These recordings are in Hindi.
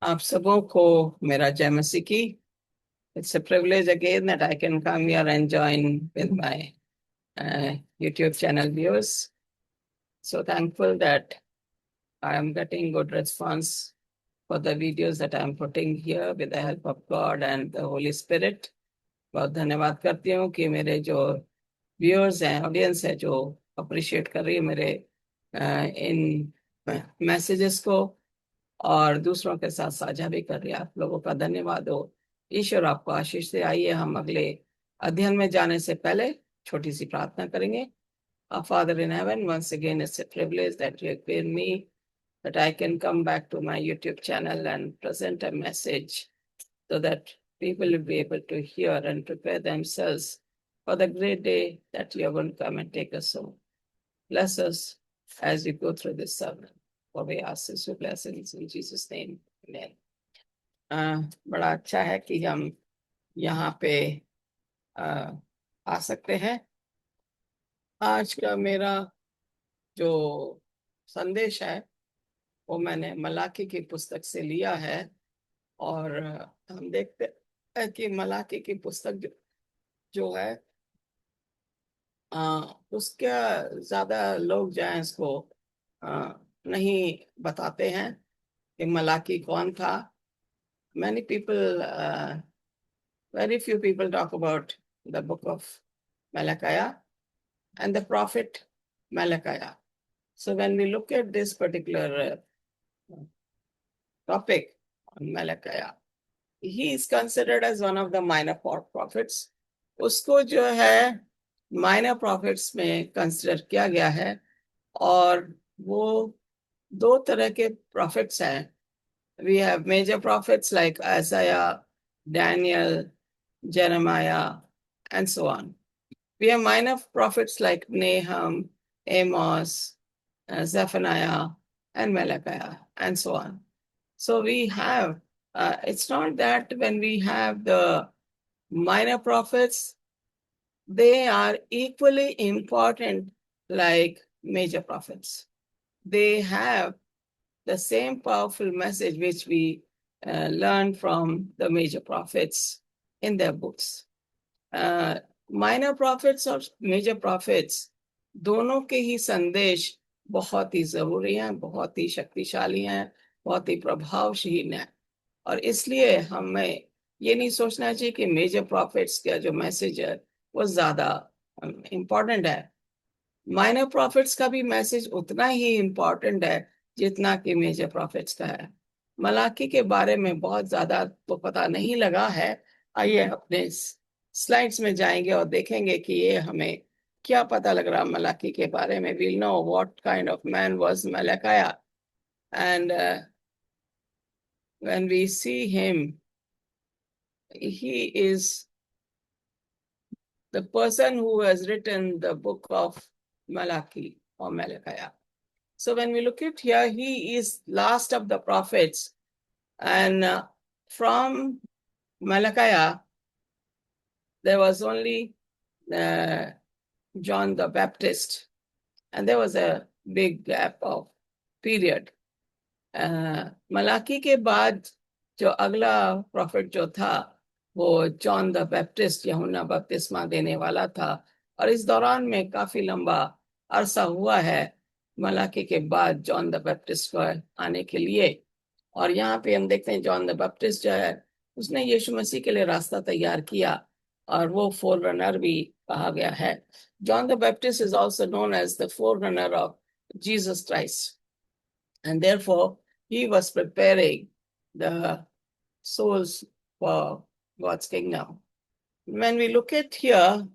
आप सबों को मेरा जय मसीह की। It's a privilege again that I can come here and join with my YouTube channel viewers. So thankful that I am getting good response for the videos that I am putting here with the help of God and the Holy Spirit. बहुत धन्यवाद करती हूँ कि मेरे जो व्यूअर्स हैं, ऑडियंस है, जो अप्रिशिएट कर रही है मेरे इन मैसेजेस को और दूसरों के साथ साझा भी कर रही है। आप लोगों का धन्यवाद हो। ईश्वर आपको आशीष दे। आइए हम अगले अध्ययन में जाने से पहले छोटी सी प्रार्थना करेंगे। Our Father in heaven, once again it's a privilege that you have given me that I can come back to my YouTube channel and present a message so that people will be able to hear and prepare themselves for the great day that you are going to come and take us home. Bless us as we go through this sermon. For we ask this with blessings in Jesus' name. Amen. बड़ा अच्छा है कि हम यहाँ पे आ सकते हैं। आज का मेरा जो संदेश है वो मैंने मलाकी की पुस्तक से लिया है और हम देखते हैं कि मलाकी की पुस्तक जो है उसके ज्यादा लोग जो है इसको नहीं बताते हैं कि मलाकी कौन था। Many people, very few people talk about the book of Malachi and the prophet Malachi. So when we look at this particular topic on Malachi, he is considered as one of the minor prophets. उसको जो है minor prophets में consider किया गया है और वो दो तरह के prophets हैं। We have major prophets like Isaiah, Daniel, Jeremiah, and so on. We have minor prophets like Nahum, Amos, Zephaniah, and Malachi, and so on. So we have, it's not that when we have the minor prophets, they are equally important like major prophets. They have the same powerful message which we learn from the major prophets in their books. Minor prophets और major prophets दोनों के ही संदेश बहुत ही जरूरी हैं, बहुत ही शक्तिशाली हैं, बहुत ही प्रभावशील हैं और इसलिए हमें ये नहीं सोचना चाहिए कि मेजर प्रॉफिट्स का जो मैसेज है वो ज्यादा इम्पोर्टेंट है। माइनर प्रॉफिट्स का भी मैसेज उतना ही इम्पोर्टेंट है जितना कि मेजर प्रॉफिट्स का है। मलाकी के बारे में बहुत ज्यादा तो पता नहीं लगा है। आइए अपने स्लाइड्स में जाएंगे और देखेंगे कि ये हमें क्या पता लग रहा मलाकी के बारे में। We'll know what kind of man was Malachi, and when we see him, he is the person who has written the book of Malachi or Malachi. So when we look at here, he is last of the prophets, and from Malachi, there was only John the Baptist, and there was a big gap of period. Malachi के बाद जो अगला प्रॉफिट जो था वो जॉन द बैप्टिस्ट, यूहन्ना बपतिस्मा देने वाला था और इस दौरान में काफी लंबा अरसा हुआ है मलाकी के बाद जॉन द बैप्टिस्ट को आने के लिए। और यहाँ पे हम देखते हैं जॉन द बैप्टिस्ट जो है उसने यीशु मसीह के लिए रास्ता तैयार किया और वो फोररनर भी कहा गया है। John the Baptist is also known as the forerunner of Jesus Christ, and therefore he was preparing the souls for God's kingdom. When we look at here,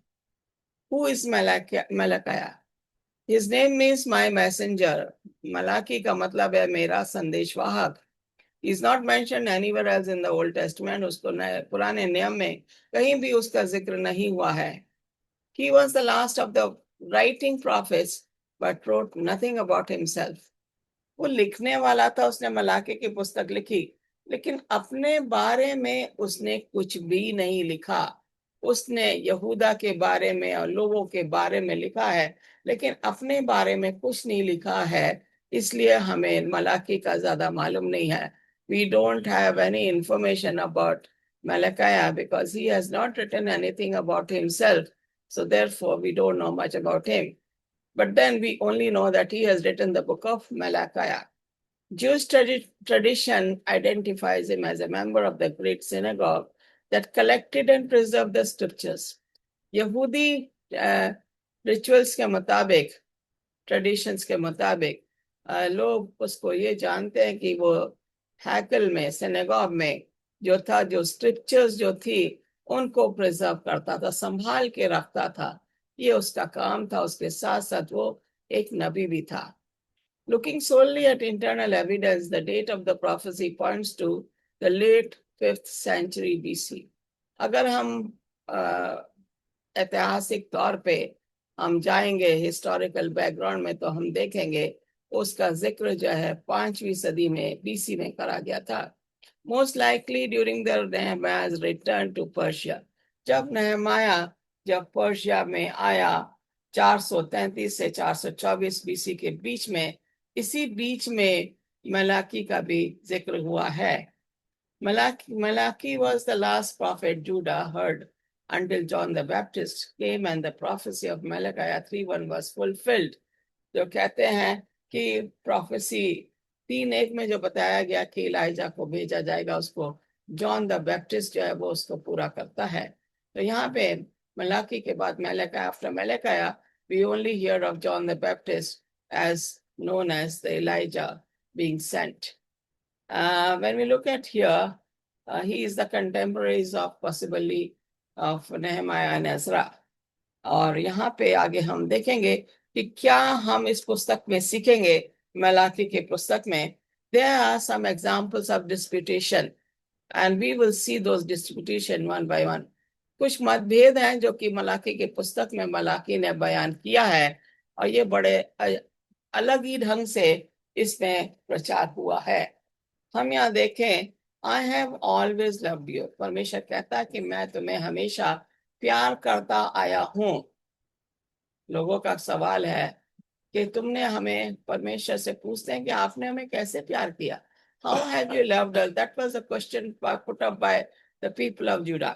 who is Malachi? His name means my messenger. Malaki का मतलब है मेरा संदेशवाहक. He is not mentioned anywhere else in the Old Testament. उसको पुराने नियम में कहीं भी उसका जिक्र नहीं हुआ है. He was the last of the writing prophets, but wrote nothing about himself. वो लिखने वाला था, उसने मलाकी की पुस्तक लिखी, लेकिन अपने बारे में उसने कुछ भी नहीं लिखा। उसने यहूदा के बारे में और लोगों के बारे में लिखा है, लेकिन अपने बारे में कुछ नहीं लिखा है, इसलिए हमें मलाकी का ज्यादा मालूम नहीं है। we don't have any information about Malachi because he has not written anything about himself. So therefore, we don't know much about him. But then we only know that he has written the book of Malachi. Jewish tradition identifies him as a member of the great synagogue that collected and preserved the scriptures. यहूदी रिचुअल्स के मुताबिक, ट्रेडिशंस के मुताबिक लोग उसको ये जानते हैं कि वो हैकल में, सिनेगॉग में जो था, जो स्क्रिप्चर्स जो थी उनको प्रिजर्व करता था, संभाल के रखता था, ये उसका काम था। उसके साथ साथ वो एक नबी भी था। Looking solely at internal evidence, the date of the prophecy points to the late 5th century BC. अगर हम ऐतिहासिक तौर पे हम जाएंगे हिस्टोरिकल बैकग्राउंड में, तो हम देखेंगे उसका जिक्र जो है 5वीं सदी में बीसी में करा गया था। Most likely during the Nehemiah's return to Persia. जब नेहमाया जब पर्शिया में आया 433 से 424 बीसी के बीच में, इसी बीच में मलाकी का भी जिक्र हुआ है। Malachi was the last prophet Judah heard until John the Baptist came and the prophecy of Malachi 3:1 was fulfilled. जो कहते हैं कि प्रोफेसी 3:1 में जो बताया गया कि इलाइजा को भेजा जाएगा, उसको जॉन द बैप्टिस्ट जो है वो उसको पूरा करता है। तो यहाँ पे मलाकी के बाद Malachi, after Malachi, we only hear of John the Baptist as known as the Elijah being sent. When we look at here, he is the contemporaries of possibly of Nehemiah and Ezra. और यहाँ पे आगे हम देखेंगे कि क्या हम इस पुस्तक में सीखेंगे। मलाकी के पुस्तक में there are some examples of disputation and we will see those disputation one by one. कुछ मतभेद हैं जो कि मलाकी के पुस्तक में मलाकी ने बयान किया है, और ये बड़े अलग ही ढंग से इसमें प्रचार हुआ है। हम यहाँ देखें, I have always loved you. परमेश्वर कहता है कि मैं तुम्हें हमेशा प्यार करता आया हूँ। लोगों का सवाल है कि तुमने हमें, परमेश्वर से पूछते हैं कि आपने हमें कैसे प्यार किया। How have you loved us? That was a question put up by the people of Judah.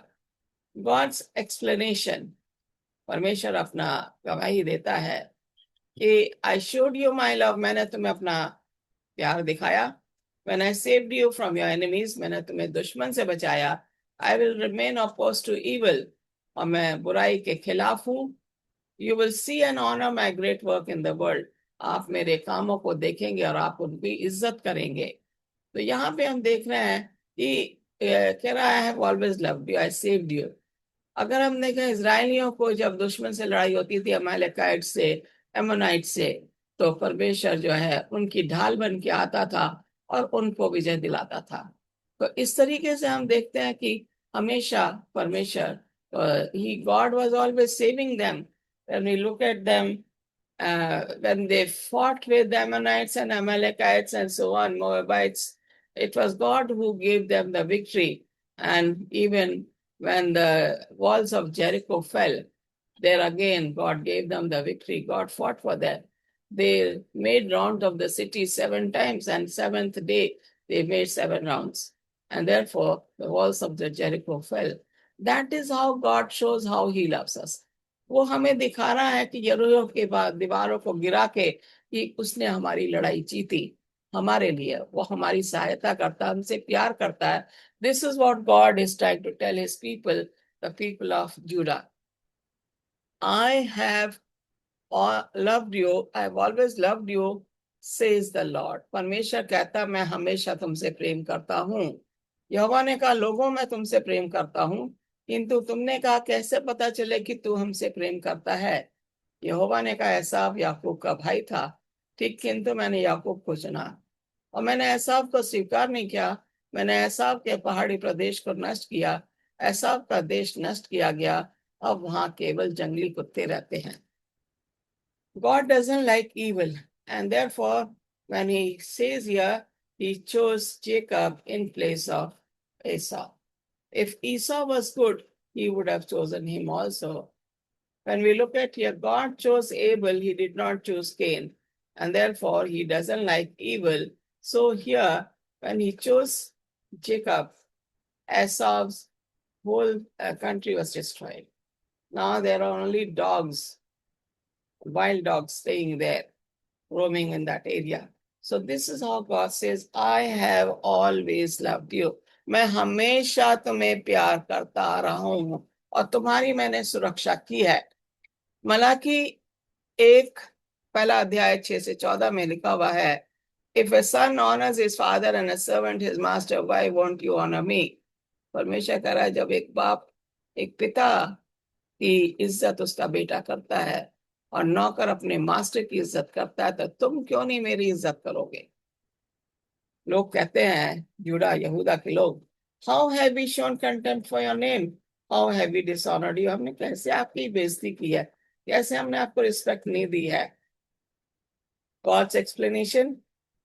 God's explanation, परमेश्वर अपना गवाही देता है कि I showed you my love, मैंने तुम्हें अपना प्यार दिखाया। When I saved you from your enemies, मैंने तुम्हें दुश्मन से बचाया। I will remain opposed to evil, और मैं बुराई के खिलाफ हूँ। You will see and honor my great work in the world. आप मेरे कामों को देखेंगे और आप उनकी इज्जत करेंगे। तो यहाँ पे हम देख रहे हैं कि कह रहा है I have always loved you, I saved you. अगर हम देखें इजरायलियों को जब दुश्मन से लड़ाई होती थी, अमालेकाइट से, एमोनाइट से, तो परमेश्वर जो है उनकी ढाल बन के आता था और उनको विजय दिलाता था। तो इस तरीके से हम देखते हैं कि हमेशा परमेश्वर, God was always saving them. When we look at them, when they fought with the Ammonites and Amalekites and so on, Moabites, it was God who gave them the victory. And even when the walls of Jericho fell, there again God gave them the victory. God fought for them. They made round of the city 7 times, and 7th day they made 7 rounds. And therefore the walls of the Jericho fell. That is how God shows how he loves us. वो हमें दिखा रहा है कि यरीहो के बाद दीवारों को गिरा के कि उसने हमारी लड़ाई जीती हमारे लिए। वो हमारी सहायता करता है, हमसे प्यार करता है। This is what God is trying to tell his people, the people of Judah. I have loved you, I have always loved you, says the Lord. परमेश्वर कहता मैं हमेशा तुमसे प्रेम करता हूँ। यहोवा ने कहा लोगों मैं तुमसे प्रेम करता हूँ, किंतु तुमने कहा कैसे पता चले कि तू हमसे प्रेम करता है। यहोवा ने कहा एसाव याकूब का भाई था, ठीक, किंतु मैंने याकूब को चुना और मैंने एसाव को स्वीकार नहीं किया। मैंने एसाव के पहाड़ी प्रदेश को नष्ट किया, एसाव का देश नष्ट किया गया, अब वहां केवल जंगली कुत्ते रहते हैं। God doesn't like evil, and therefore when he says here, he chose Jacob in place of Esau. If Esau was good, he would have chosen him also. When we look at here, God chose Abel, he did not choose Cain, and therefore he doesn't like evil. So here When he chose Jacob, Esau's whole country was destroyed. Now there are only dogs, wild dogs staying there, roaming in that area. So this is how God says, I have always loved you. मैं हमेशा तुम्हें प्यार करता आ रहा हूं और तुम्हारी मैंने सुरक्षा की है। मलाकी 1 पहला अध्याय 6 से 14 में लिखा हुआ है, if a son honors his father and a servant his master, why won't you honor me? परमेश्वर कह रहा है, जब एक बाप एक पिता की इज्जत उसका बेटा करता है और नौकर अपने मास्टर की इज्जत करता है, तो तुम क्यों नहीं मेरी इज्जत करोगे? लोग कहते हैं, यूदा यहूदा के लोग, how have we shown contempt for your name, how have we dishonoured you, हमने कैसे आपकी बेइज्जती की है, कैसे हमने आपको रिस्पेक्ट नहीं दी है? God's explanation,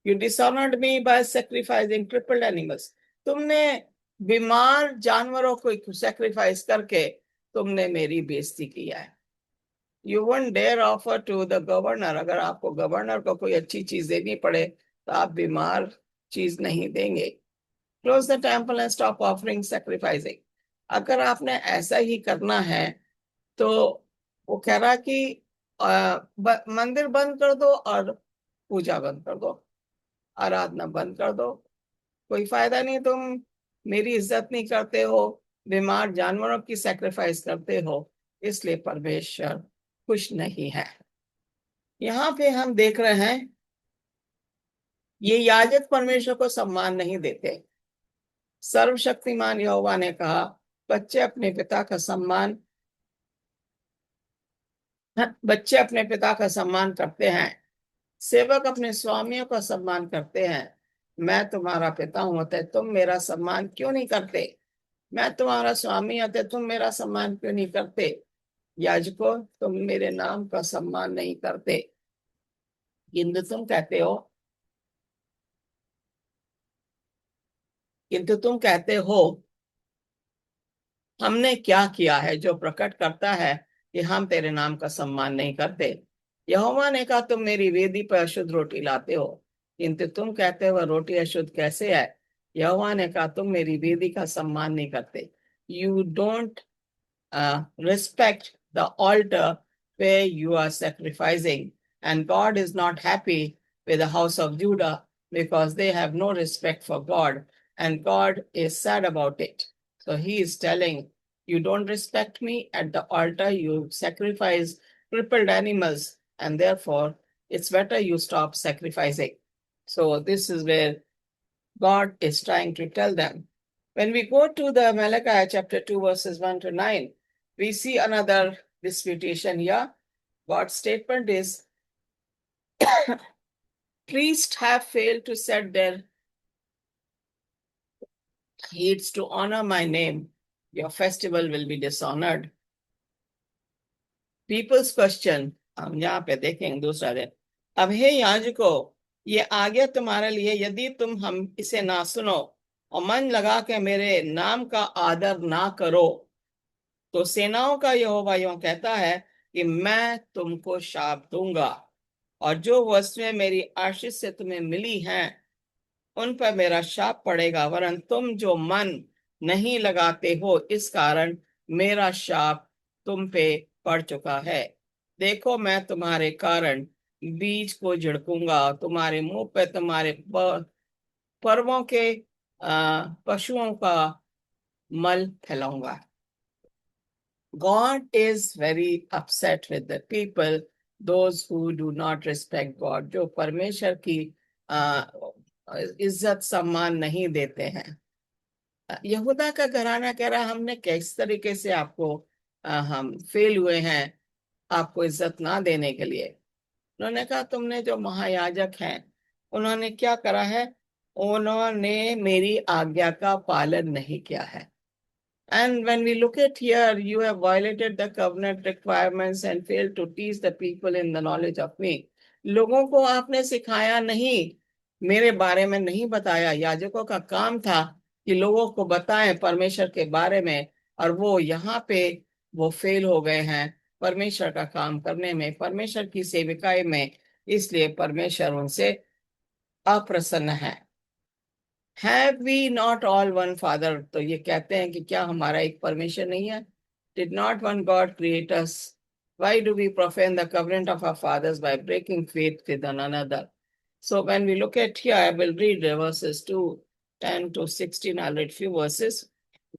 you dishonored me by sacrificing crippled animals. तुमने बीमार जानवरों को सैक्रिफाइस करके तुमने मेरी बेइज्जती किया है। You won't dare offer to the governor, अगर आपको गवर्नर को कोई अच्छी चीज देनी पड़े तो आप बीमार चीज नहीं देंगे। Close the temple and stop offering sacrificing. अगर आपने ऐसा ही करना है तो वो कह रहा कि मंदिर बंद कर दो और पूजा बंद कर दो, आराधना बंद कर दो, कोई फायदा नहीं, तुम मेरी इज्जत नहीं करते हो, बीमार जानवरों की सैक्रिफाइस करते हो, इसलिए परमेश्वर खुश नहीं है। यहाँ पे हम देख रहे हैं ये याजक परमेश्वर को सम्मान नहीं देते। सर्वशक्तिमान यहोवा ने कहा, बच्चे अपने पिता का सम्मान करते हैं, सेवक अपने स्वामियों का सम्मान करते हैं। मैं तुम्हारा पिता हूं, होते तुम मेरा सम्मान क्यों नहीं करते? मैं तुम्हारा स्वामी होते तुम मेरा सम्मान क्यों नहीं करते? याजकों, तुम मेरे नाम का सम्मान नहीं करते, किंतु तुम कहते हो हमने क्या किया है, जो प्रकट करता है कि हम तेरे नाम का सम्मान नहीं करते। यहोवा ने कहा, तुम मेरी वेदी पर अशुद्ध रोटी लाते हो, किंतु तुम कहते हो रोटी अशुद्ध कैसे है? यहोवा ने कहा, तुम मेरी वेदी का सम्मान नहीं करते। You don't respect the altar where you are sacrificing, and God is not happy with the house of Judah because they have no respect for God, and God is sad about it. So he is telling, you don't respect me at the altar, you sacrifice crippled animals, and therefore it's better you stop sacrificing. So this is where God is trying to tell them. When we go to the Malachi chapter 2 verses 1 to 9, we see another disputation here. God's statement is, priests have failed to set their heeds to honor my name. Your festival will be dishonored. People's question, हम यहाँ पे देखेंगे दूसरा दिन, अब हे याजको, ये आज्ञा तुम्हारे लिए, यदि तुम हम इसे ना सुनो और मन लगा के मेरे नाम का आदर ना करो, तो सेनाओं का यहोवा यूं कहता है कि मैं तुमको शाप दूंगा, और जो वस्तुएं मेरी आशीष से तुम्हें मिली हैं उन पर मेरा शाप पड़ेगा, वरन तुम जो मन नहीं लगाते हो इस कारण मेरा शाप तुम पे पड़ चुका है। देखो, मैं तुम्हारे कारण बीज को झिड़कूंगा, तुम्हारे मुंह पे तुम्हारे पर्वों के पशुओं का मल फैलाऊंगा। God is very upset with the people, those who do not respect God, जो परमेश्वर की इज्जत सम्मान नहीं देते हैं। यहूदा का घराना कह रहा, हमने किस तरीके से आपको हम फेल हुए हैं आपको इज्जत ना देने के लिए। उन्होंने कहा, तुमने जो महायाजक हैं उन्होंने क्या करा है? उन्होंने मेरी आज्ञा का पालन नहीं किया है। And when we look at here, you have violated the covenant requirements and failed to teach the people in the knowledge of me. लोगों को आपने सिखाया नहीं, मेरे बारे में नहीं बताया। याजकों का काम था कि लोगों को बताएं परमेश्वर के बारे में, और वो यहाँ पे वो फेल हो गए हैं परमेश्वर का काम करने में, परमेश्वर की सेविकाई में, इसलिए परमेश्वर उनसे अप्रसन्न है। Have we not all one father, तो ये कहते हैं कि क्या हमारा एक परमेश्वर नहीं है? Did not one God create us? Why do we profane the covenant of our fathers by breaking faith with one another? So when we look at here, I will read verses 2, 10 to 16. I'll read few verses.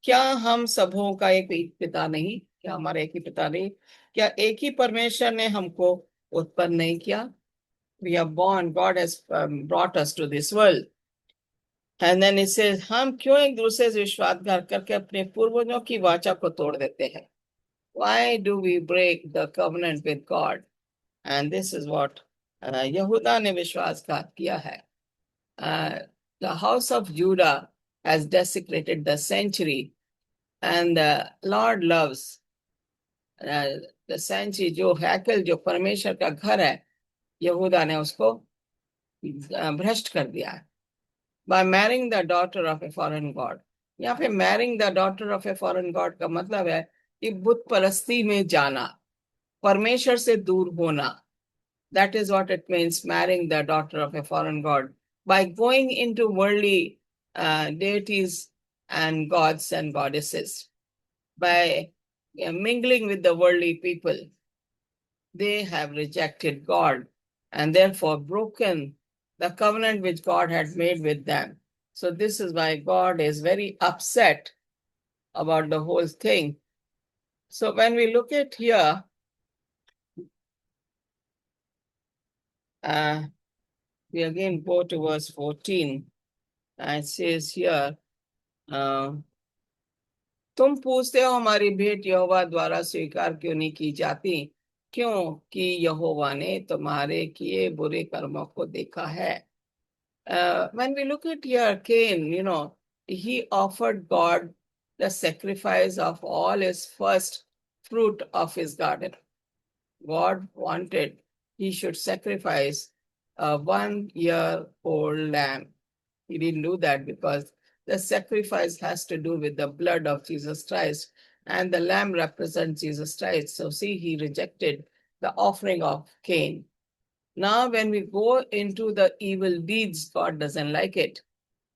क्या हम सबों का एक ही पिता नहीं? क्या हमारा एक ही पिता नहीं? क्या एक ही परमेश्वर ने हमको उत्पन्न नहीं किया? We are born, God has brought us to this world. And then it says, हम क्यों एक दूसरे से विश्वासघात करके अपने पूर्वजों की वाचा को तोड़ देते हैं? Why do we break the covenant with God? And this is what यहूदा ने विश्वासघात किया है. The house of Judah has desecrated the sanctuary, and the Lord loves the sanctuary, जो हैकल, जो परमेश्वर का घर है, यहूदा ने उसको भ्रष्ट कर दिया है. By marrying the daughter of a foreign god. यहाँ पे marrying the daughter of a foreign god का मतलब है कि बुत परस्ती में जाना, परमेश्वर से दूर होना. That is what it means, marrying the daughter of a foreign god. By going into worldly deities and gods and goddesses, by mingling with the worldly people, they have rejected God and therefore broken the covenant which God had made with them. So this is why God is very upset about the whole thing. So when we look at here, we again go to verse 14. It says here, तुम पूछते हो हमारी भेंट यहोवा द्वारा स्वीकार क्यों नहीं की जाती? क्योंकि यहोवा ने तुम्हारे किए बुरे कर्मों को देखा है. When we look at here, Cain, he offered God the sacrifice of all his first fruit of his garden. God wanted he should sacrifice a 1-year-old lamb. He didn't do that because the sacrifice has to do with the blood of Jesus Christ, and the lamb represents Jesus Christ. So see, he rejected the offering of Cain. Now, when we go into the evil deeds, God doesn't like it.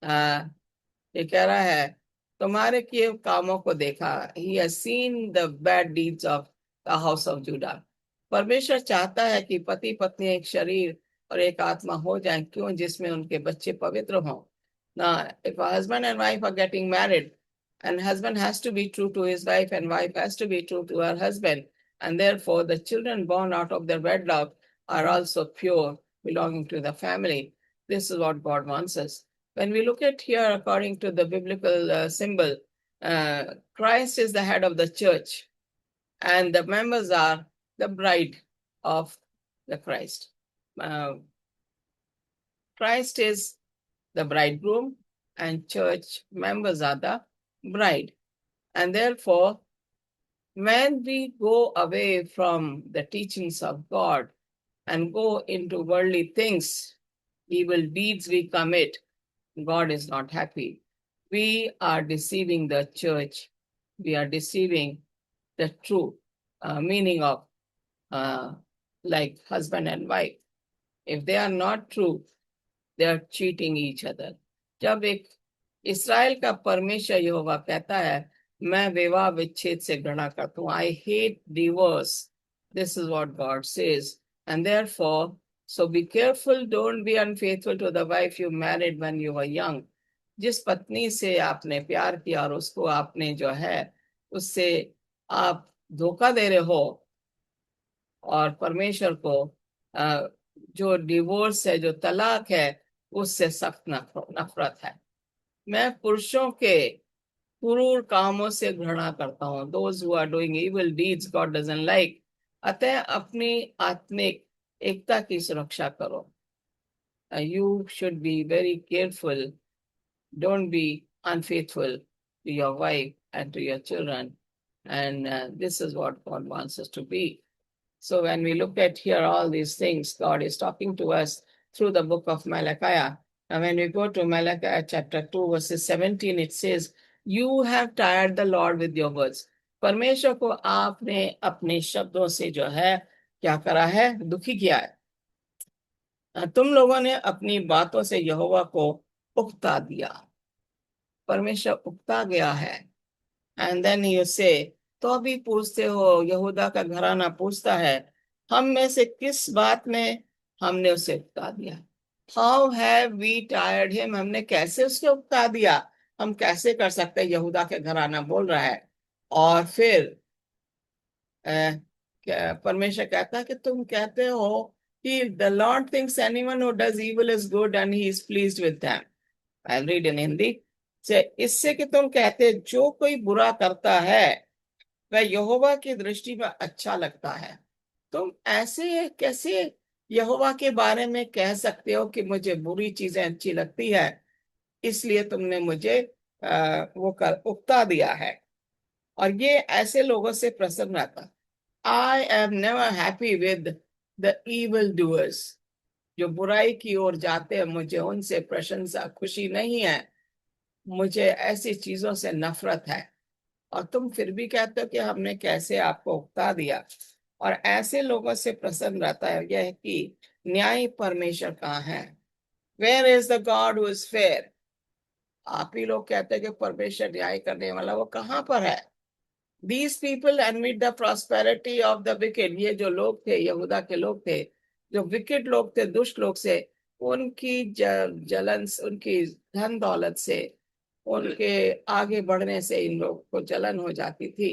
ये कह रहा है तुम्हारे किए कामों को देखा. He has seen the bad deeds of the house of Judah. परमेश्वर चाहता है कि पति पत्नी एक शरीर और एक आत्मा हो जाएं, क्यों? जिसमें उनके बच्चे पवित्र हों. Now, if a husband and wife are getting married, and husband has to be true to his wife and wife has to be true to her husband, and therefore the children born out of their wedlock are also pure, belonging to the family. This is what God wants us. When we look at here, according to the biblical symbol, Christ is the head of the church, and the members are the bride of the Christ. Christ is the bridegroom, and church members are the bride. And therefore, when we go away from the teachings of God and go into worldly things, evil deeds we commit, God is not happy. We are deceiving the church. We are deceiving the true meaning of like husband and wife. If they are not true, they are cheating each other. जब एक इस्राएल का परमेश्वर यहोवा कहता है मैं विवाह विच्छेद से घृणा करता हूँ, I hate divorce. This is what God says. And therefore, so be careful, don't be unfaithful to the wife you married when you were young. जिस पत्नी से आपने प्यार किया और उसको आपने जो है उससे आप धोखा दे रहे हो, और परमेश्वर को जो डिवोर्स है, जो तलाक है, उससे सख्त नफरत है. मैं पुरुषों के क्रूर कामों से घृणा करता हूँ. Those who are doing evil deeds God doesn't like. अतः अपनी आत्मिक एकता की सुरक्षा करो. You should be very careful. Don't be unfaithful to your wife and to your children. And this is what God wants us to be. So when we look at here all these things, God is talking to us through the book of Malachi. And when we go to Malachi chapter 2, verses 17, it says, You have tired the Lord with your words. परमेश्वर को आपने अपने शब्दों से जो है क्या करा है? दुखी किया है. तुम लोगों ने अपनी बातों से यहोवा को उकता दिया. परमेश्वर उकता गया है, एंड देन यू से, तो अभी पूछते हो, यहूदा का घराना पूछता है, हम में से किस बात में हमने उसे उकता दिया? How have we tired him, हमने कैसे उसके उकता दिया? हम कैसे कर सकते हैं? यहूदा के घराना बोल रहा है। और फिर परमेश्वर कहता है कि तुम कहते हो कि the Lord thinks anyone who does evil is good and he is pleased with them. I read in Hindi से, इससे कि तुम कहते जो कोई बुरा करता है वह यहोवा की दृष्टि में अच्छा लगता है। तुम ऐसे कैसे यहोवा के बारे में कह सकते हो कि मुझे बुरी चीजें अच्छी लगती है, इसलिए तुमने मुझे वो कर उकता दिया है। और ये ऐसे लोगों से प्रसन्न रहता। I am never happy with the evil doers, जो बुराई की ओर जाते हैं, मुझे उनसे प्रशंसा खुशी नहीं है, मुझे ऐसी चीजों से नफरत है। और तुम फिर भी कहते हो कि हमने कैसे आपको उकता दिया। और ऐसे लोगों से प्रसन्न रहता है यह कि न्याय परमेश्वर कहाँ है? Where is the God who is fair? आप ही लोग कहते हैं कि परमेश्वर न्याय करने वाला, वो कहाँ पर है? These people admit the prosperity of the wicked, ये जो लोग थे, यहूदा के लोग थे, जो विकेट लोग थे, दुष्ट लोग से, उनकी जलन, उनकी धन दौलत से, उनके आगे बढ़ने से इन लोग को जलन हो जाती थी।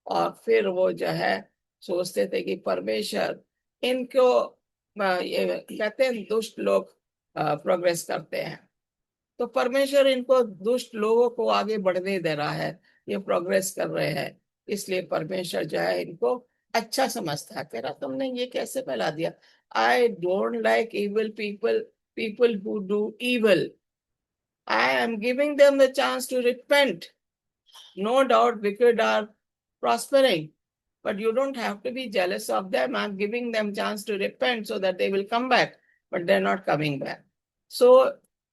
और फिर वो जो है सोचते थे कि परमेश्वर इनको ये कहते हैं दुष्ट लोग प्रोग्रेस करते हैं, तो परमेश्वर इनको दुष्ट लोगों को आगे बढ़ने दे रहा है, ये प्रोग्रेस कर रहे हैं, इसलिए परमेश्वर जो है इनको अच्छा समझता है। कह रहा तुमने ये कैसे फैला दिया? I don't like evil people, people who do evil, I am giving them the chance to repent. No doubt wicked are prospering, but you don't have to be jealous of them. I'm giving them chance to repent so that they will come back, but they're not coming back. So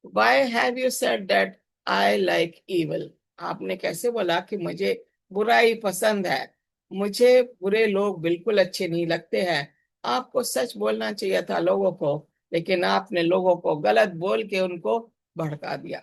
why have you said that I like evil? आपने कैसे बोला कि मुझे बुराई पसंद है? मुझे बुरे लोग बिल्कुल अच्छे नहीं लगते हैं। आपको सच बोलना चाहिए था लोगों को, लेकिन आपने लोगों को गलत बोल के उनको भड़का दिया।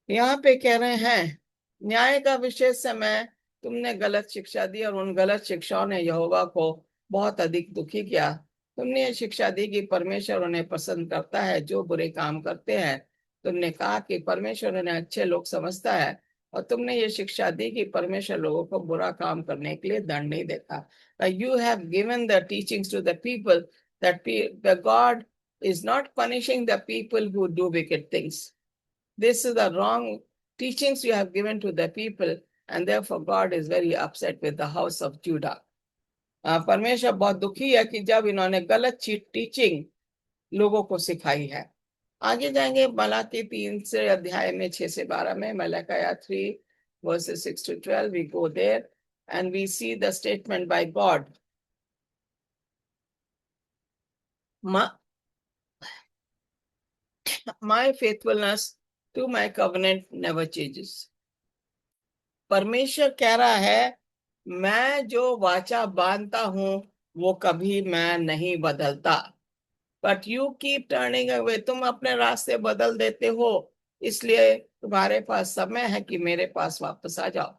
यहाँ पे कह रहे हैं न्याय का विशेष समय तुमने गलत शिक्षा दी, और उन गलत शिक्षाओं ने यहोवा को बहुत अधिक दुखी किया। तुमने ये शिक्षा दी कि परमेश्वर उन्हें पसंद करता है जो बुरे काम करते हैं। तुमने कहा कि परमेश्वर उन्हें अच्छे लोग समझता है, और तुमने ये शिक्षा दी कि परमेश्वर लोगों को बुरा काम करने के लिए दंड नहीं देता। You have given the teachings to the people that the God is not punishing the people who do wicked things. This is the wrong teachings you have given to the people, and therefore God is very upset with the house of Judah. परमेश्वर बहुत दुखी है कि जब इन्होंने गलत टीचिंग लोगों को सिखाई है। आगे जाएंगे मलाकी 3 से अध्याय में 6 से 12 में, मलाकिया 3 verses 6 to 12, we go there and we see the statement by God. My faithfulness to my covenant never changes. परमेश्वर कह रहा है मैं जो वाचा बांधता हूं वो कभी मैं नहीं बदलता। But you keep turning away, तुम अपने रास्ते बदल देते हो, इसलिए तुम्हारे पास समय है कि मेरे पास वापस आ जाओ।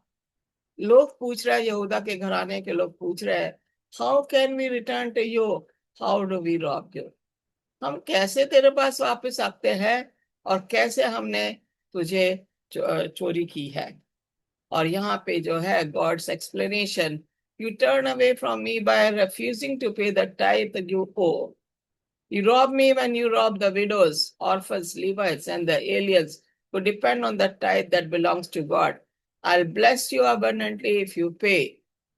लोग पूछ रहे हैं, यहूदा के घराने के लोग पूछ रहे हैं, how can we return to you, how do we rob you? हम कैसे तेरे पास वापस आते हैं, और कैसे हमने तुझे चोरी की है? और यहाँ पे जो है God's explanation, you turn away from me by refusing to pay the tithe you owe, you rob me when you rob the widows, orphans, Levites, and the aliens who depend on the tithe that belongs to God. I'll bless you abundantly if you pay.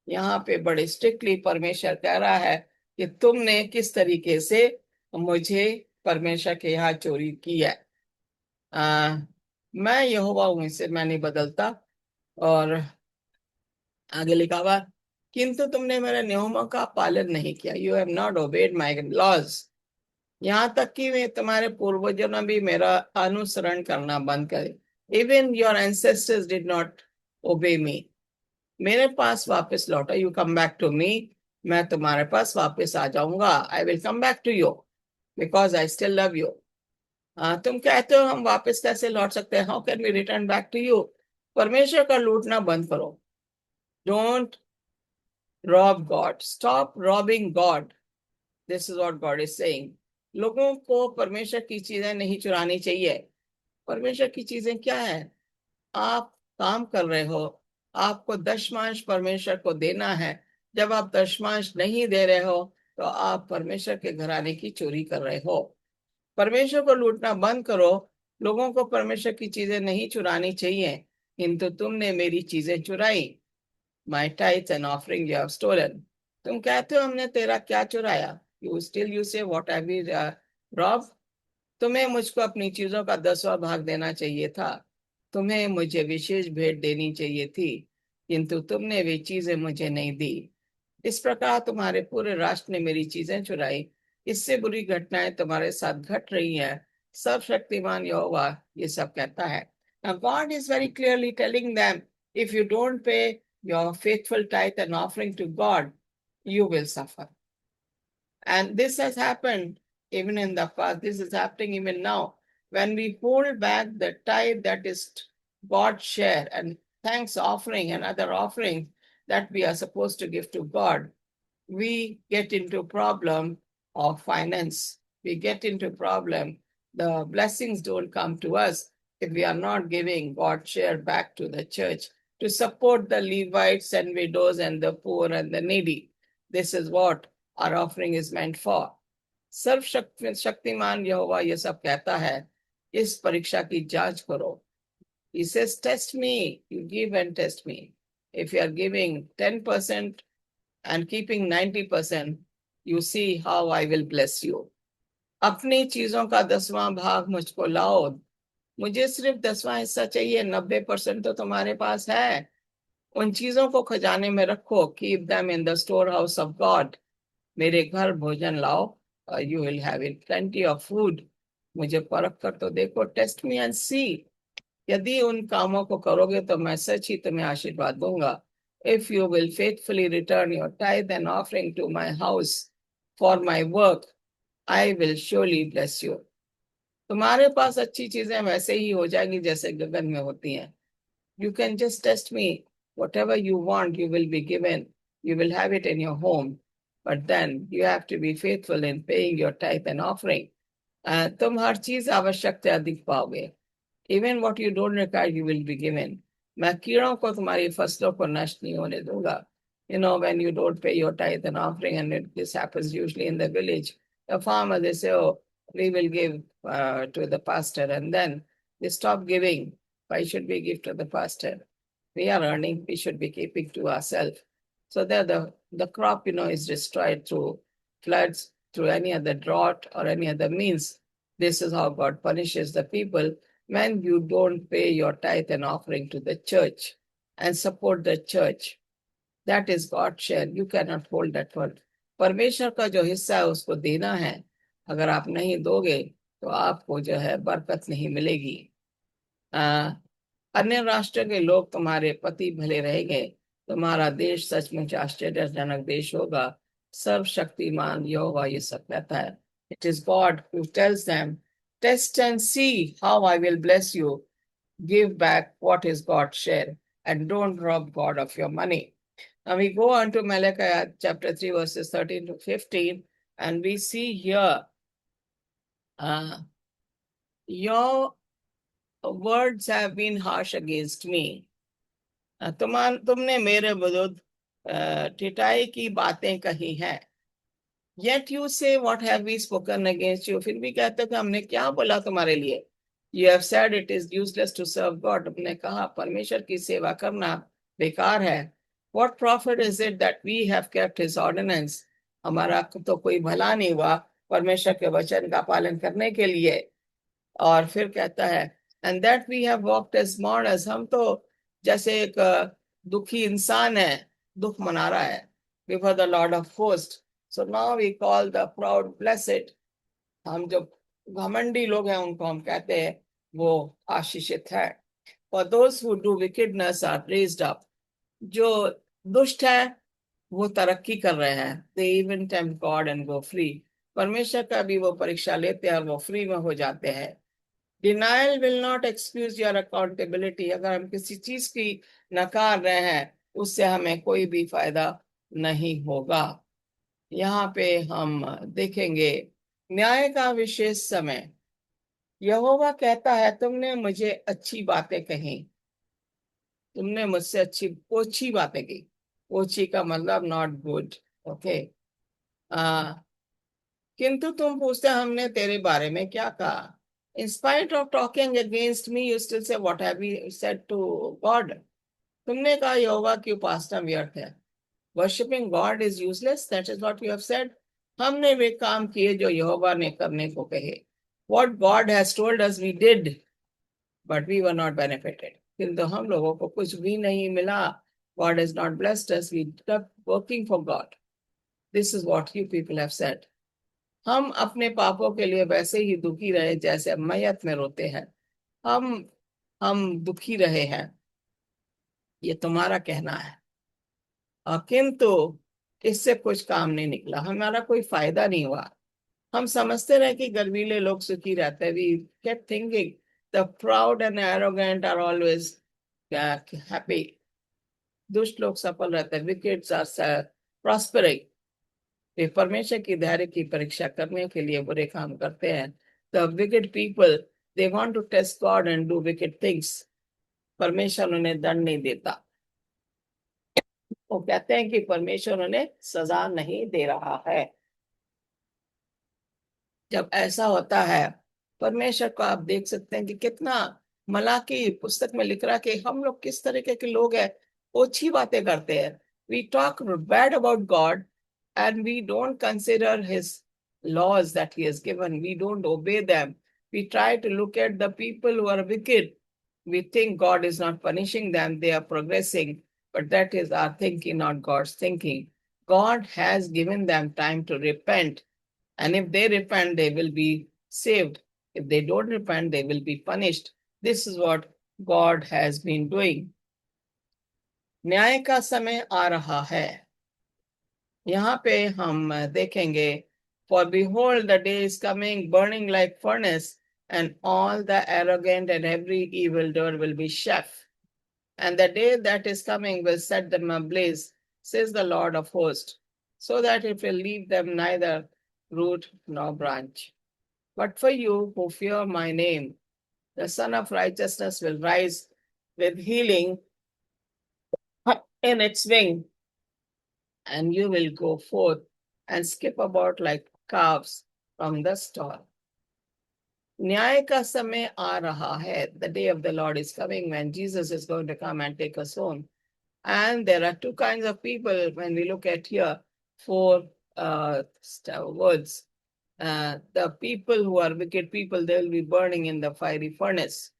यहाँ पे बड़े स्ट्रिक्टली परमेश्वर कह रहा है कि तुमने किस तरीके से मुझे परमेश्वर के यहाँ चोरी की है। मैं यहोवा हूँ, इससे मैं नहीं बदलता। और आगे लिखा हुआ, किंतु तुमने मेरे नियमों का पालन नहीं किया। You have not obeyed my laws. यहाँ तक कि वे तुम्हारे पूर्वजों ने भी मेरा अनुसरण करना बंद करे। Even your ancestors did not obey me. मेरे पास वापस लौटो, you come back to me, मैं तुम्हारे पास वापस आ जाऊंगा। I will come back to you because I still love you. तुम कहते हो हम वापस कैसे लौट सकते हैं, how can we return back to you. परमेश्वर का लूटना बंद करो। Don't rob God, stop robbing God. This is what God is saying. लोगों को परमेश्वर की चीजें नहीं चुरानी चाहिए। परमेश्वर की चीजें क्या है? आप काम कर रहे हो, आपको दशमांश परमेश्वर को देना है। जब आप दशमांश नहीं दे रहे हो तो आप परमेश्वर के घराने की चोरी कर रहे हो। परमेश्वर को लूटना बंद करो। लोगों को परमेश्वर की चीजें नहीं चुरानी चाहिए, किंतु तुमने मेरी चीजें चुराई। My tithes and offering you have stolen. तुम कहते हो हमने तेरा क्या चुराया? यू से व्हाट हैव वी रॉब। तुम्हें मुझको अपनी चीजों का 10वां भाग देना चाहिए था। तुम्हें मुझे विशेष भेंट देनी चाहिए थी, किंतु तुमने वे चीजें मुझे नहीं दी। इस प्रकार तुम्हारे पूरे राष्ट्र ने मेरी चीजें चुराई। इससे बुरी घटनाएं तुम्हारे साथ घट रही हैं। सर्वशक्तिमान यहोवा ये सब कहता है। Now God is very clearly telling them, if you don't pay your faithful tithe and offering to God, you will suffer. And this has happened even in the past. This is happening even now. When we hold back the tithe that is God's share and thanks offering and other offerings that we are supposed to give to God, we get into problem of finance. We get into problem. The blessings don't come to us if we are not giving God's share back to the church to support the Levites and widows and the poor and the needy. This is what our offering is meant for. सर्व शक्तिमान यहोवा ये सब कहता है, इस परीक्षा की जांच करो। He says, test me, you give and test me. If you are giving 10% and keeping 90%, you see how I will bless you. अपनी चीजों का 10वां भाग मुझको लाओ। मुझे सिर्फ 10वां हिस्सा चाहिए, 90% तो तुम्हारे पास है। उन चीजों को खजाने में रखो। Keep them in the store house of God. मेरे घर भोजन लाओ, you will have it plenty of food. मुझे परख कर तो देखो, टेस्ट मी एंड सी। यदि उन कामों को करोगे तो मैं सच ही तुम्हें आशीर्वाद दूंगा। If you will faithfully return your tithe and offering to my house for my work, I will surely bless you. तुम्हारे पास अच्छी चीजें वैसे ही हो जाएंगी जैसे गगन में होती हैं। You can just test me. Whatever you want, you will be given. You will have it in your home. But then you have to be faithful in paying your tithe and offering. तुम हर चीज आवश्यक से अधिक पाओगे। Even what you don't require, you will be given. मैं कीड़ों को तुम्हारी फसलों को नष्ट नहीं होने दूंगा। When you don't pay your tithe and offering, and this happens usually in the village, the farmer, they say, oh, we will give to the pastor, and then they stop giving. Why should we give to the pastor? We are earning, we should be keeping to ourselves. So there the crop, is destroyed through floods, through any other drought or any other means. This is how God punishes the people when you don't pay your tithe and offering to the church and support the church. That is God's share. You cannot hold that one. परमेश्वर का जो हिस्सा है उसको देना है। अगर आप नहीं दोगे तो आपको जो है बरकत नहीं मिलेगी। अन्य राष्ट्र के लोग तुम्हारे पति भले रहेंगे। तुम्हारा देश सचमुच आश्चर्यजनक देश होगा। सर्वशक्तिमान यहोवा ये सब कहता है। It is God who tells them, test and see how I will bless you. Give back what is God's share and don't rob God of your money. Now we go on to Malachi chapter 3 verses 13 to 15 and we see here your words have been harsh against me. तुमने मेरे विरुद्ध टिटाई की बातें कही हैं। Yet you say, what have we spoken against you? फिर भी कहते कि हमने क्या बोला तुम्हारे लिए? You have said it is useless to serve God. हमने कहा परमेश्वर की सेवा करना बेकार है। What profit is it that we have kept his ordinance? हमारा तो कोई भला नहीं हुआ परमेश्वर के वचन का पालन करने के लिए। और फिर कहता है, and that we have walked as mourners, हम तो जैसे एक दुखी इंसान है, दुख मना रहा है before the Lord of hosts. So now we call the proud blessed. हम जो घमंडी लोग हैं उनको हम कहते हैं वो आशीषित है। For those who do wickedness are raised up. जो दुष्ट है वो तरक्की कर रहे हैं। They even tempt God and go free. परमेश्वर का भी वो परीक्षा लेते हैं और वो फ्री में हो जाते हैं। Denial will not excuse your accountability. अगर हम किसी चीज की नकार रहे हैं, उससे हमें कोई भी फायदा नहीं होगा। यहाँ पे हम देखेंगे न्याय का विशेष समय। यहोवा कहता है, तुमने मुझे अच्छी बातें कही, तुमने मुझसे अच्छी ओछी बातें की। ओछी का मतलब नॉट गुड। ओके। किंतु तुम पूछते, हमने तेरे बारे में क्या कहा? In spite of talking against me, you still say what have you said to God? तुमने कहा यहोवा की उपासना व्यर्थ है। Worshipping God is useless, that is what you have said. हमने वे काम किए जो यहोवा ने करने को कहे। What God has told us we did, but we were not benefited. किंतु हम लोगों को कुछ भी नहीं मिला। God is not blessed us, we stop working for God. This is what you people have said. हम अपने पापों के लिए वैसे ही दुखी रहे जैसे मैयत में रोते हैं। हम हम दुखी रहे हैं, ये तुम्हारा कहना है। और किंतु इससे कुछ काम नहीं निकला, हमारा कोई फायदा नहीं हुआ। हम समझते रहे कि गर्वीले लोग सुखी रहते हैं। We kept thinking the proud and arrogant are always happy. दुष्ट लोग सफल रहते हैं, विकेट्स आर प्रॉस्परिंग। वे परमेश्वर की धैर्य की परीक्षा करने के लिए बुरे काम करते हैं। The wicked people, they want to test God and do wicked things. परमेश्वर उन्हें दंड नहीं देता। वो कहते हैं कि परमेश्वर उन्हें सजा नहीं दे रहा है। जब ऐसा होता है, परमेश्वर को आप देख सकते हैं कि कितना मलाकी पुस्तक में लिख रहा है कि हम लोग किस तरीके के लोग हैं। ओछी बातें करते हैं। We talk bad about God and we don't consider his laws that he has given. We don't obey them. We try to look at the people who are wicked. We think God is not punishing them, they are progressing. But that is our thinking, not God's thinking. God has given them time to repent. And if they repent, they will be saved. If they don't repent, they will be punished. This is what God has been doing. न्याय का समय आ रहा है। यहाँ पे हम देखेंगे, for behold the day is coming burning like furnace, and all the arrogant and every evildoer will be chef. And the day that is coming will set them ablaze, says the Lord of hosts, so that it will leave them neither root nor branch. But for you who fear my name, the Son of Righteousness will rise with healing in its wing, and you will go forth and skip about like calves from the stall. न्याय का समय आ रहा है. The day of the Lord is coming when Jesus is going to come and take us home. And there are two kinds of people when we look at here, four words. The people who are wicked people, they will be burning in the fiery furnace.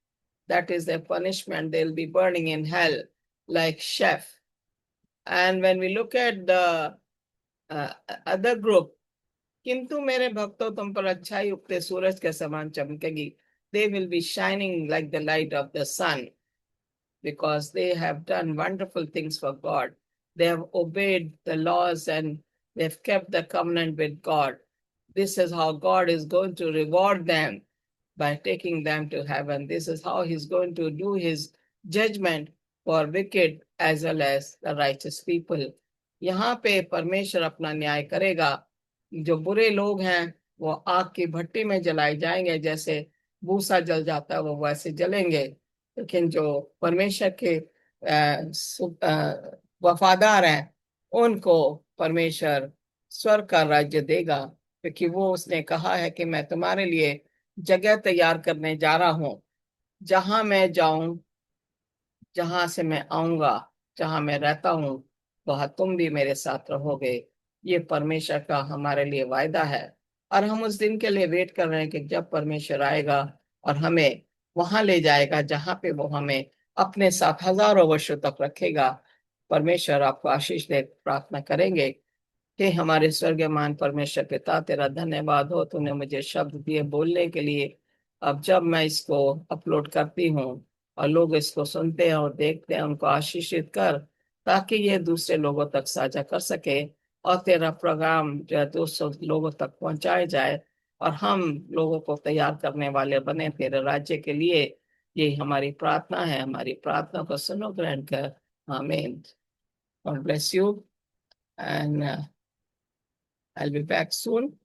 That is their punishment. They'll be burning in hell like chef. And when we look at the other group, किंतु मेरे भक्तों, तुम पर अच्छाई उगते सूरज के समान चमकेगी. They will be shining like the light of the sun, because they have done wonderful things for God. They have obeyed the laws and they've kept the covenant with God. This is how God is going to reward them by taking them to heaven. This is how he's going to do his judgment for wicked as well as the righteous people. यहाँ पे परमेश्वर अपना न्याय करेगा. जो बुरे लोग हैं वो आग की भट्टी में जलाए जाएंगे, जैसे भूसा जल जाता है वो वैसे जलेंगे. लेकिन जो परमेश्वर के वफादार हैं, उनको परमेश्वर स्वर्ग का राज्य देगा, क्योंकि वो उसने कहा है कि मैं तुम्हारे लिए जगह तैयार करने जा रहा हूं. जहां मैं जाऊं, जहां से मैं आऊंगा, जहां मैं रहता हूं, वहां तुम भी मेरे साथ रहोगे. ये परमेश्वर का हमारे लिए वायदा है. और हम उस दिन के लिए वेट कर रहे हैं कि जब परमेश्वर आएगा और हमें वहां ले जाएगा जहां पे वो हमें अपने साथ हजारों वर्षों तक रखेगा. परमेश्वर आपको आशीष दे. प्रार्थना करेंगे कि हमारे स्वर्गीय मान परमेश्वर पिता, तेरा धन्यवाद हो, तूने मुझे शब्द दिए बोलने के लिए. अब जब मैं इसको अपलोड करती हूँ और लोग इसको सुनते हैं और देखते हैं, उनको आशीषित कर, ताकि ये दूसरे लोगों तक साझा कर सके और तेरा प्रोग्राम जो है 200 लोगों तक पहुंचाया जाए. और हम लोगों को तैयार करने वाले बने तेरे राज्य के लिए। ये हमारी प्रार्थना है, हमारी प्रार्थना को सुनो, ग्रहण कर। आमीन। God bless you, and I'll be back soon.